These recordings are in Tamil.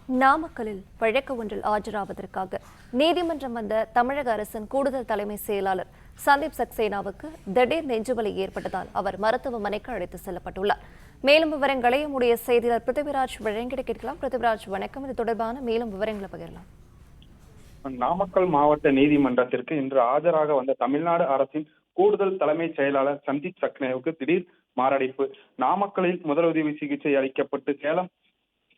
நாமக்கலில் வழக்கு ஒன்றில் ஆஜராவதற்காக நீதிமன்றம் வந்த தமிழக அரசின் கூடுதல் தலைமை செயலாளர் சந்தீப் சக்சேனாவுக்கு திடீர் நெஞ்சுவலி ஏற்பட்டதால் அவர் மருத்துவமனைக்கு அழைத்து செல்லப்பட்டுள்ளார். மேலும் விவரங்களை நம்முடைய செய்தியாளர் பிருத்திவிராஜ் வழங்கிட கேட்கலாம். பிருத்திவிராஜ், வணக்கம். இது தொடர்பான மேலும் விவரங்களை பகிரலாம். நாமக்கல் மாவட்ட நீதிமன்றத்திற்கு இன்று ஆஜராக வந்த தமிழ்நாடு அரசின் கூடுதல் தலைமைச் செயலாளர் சந்தீப் சக்சேனாவுக்கு திடீர் மாரடைப்பு. நாமக்கலில் முதலுதவி சிகிச்சை அளிக்கப்பட்டு சேலம்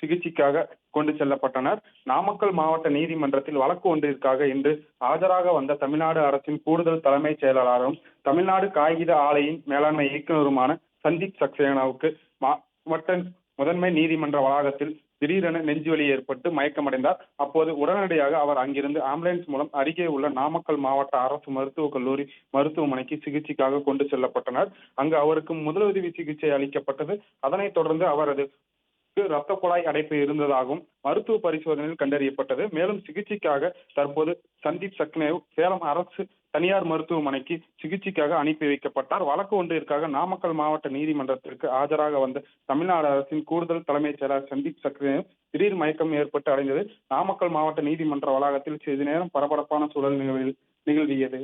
சிகிச்சைக்காக கொண்டு செல்லப்பட்டனர். நாமக்கல் மாவட்ட நீதிமன்றத்தில் வழக்கு ஒன்றிற்காக இன்று ஆஜராக வந்த தமிழ்நாடு அரசின் கூடுதல் தலைமைச் செயலாளரும் தமிழ்நாடு காகித ஆலையின் மேலாண்மை இயக்குநருமான சந்தீப் சக்சேனாவுக்கு மாவட்ட முதன்மை நீதிமன்ற வளாகத்தில் திடீரென நெஞ்சுவலி ஏற்பட்டு மயக்கமடைந்தார். அப்போது உடனடியாக அவர் அங்கிருந்து ஆம்புலன்ஸ் மூலம் அருகே உள்ள நாமக்கல் மாவட்ட அரசு மருத்துவக் கல்லூரி மருத்துவமனைக்கு சிகிச்சைக்காக கொண்டு செல்லப்பட்டனர். அங்கு அவருக்கு முதலுதவி சிகிச்சை அளிக்கப்பட்டது. அதனைத் தொடர்ந்து அவரது ரத்த குழாய் அடைப்பு இருந்ததாகவும் மருத்துவ பரிசோதனையில் கண்டறியப்பட்டது. மேலும் சிகிச்சைக்காக தற்போது சந்தீப் சக்சேனா சேலம் அரசு தனியார் மருத்துவமனைக்கு சிகிச்சைக்காக அனுப்பி வைக்கப்பட்டார். வழக்கு ஒன்றிற்காக நாமக்கல் மாவட்ட நீதிமன்றத்திற்கு ஆஜராக வந்த தமிழ்நாடு அரசின் கூடுதல் தலைமைச் செயலாளர் சந்தீப் சக்சேனா திடீர் மயக்கம் ஏற்பட்டு அடைந்தது. நாமக்கல் மாவட்ட நீதிமன்ற வளாகத்தில் சிறிது நேரம் பரபரப்பான சூழல் நிகழ்வியது.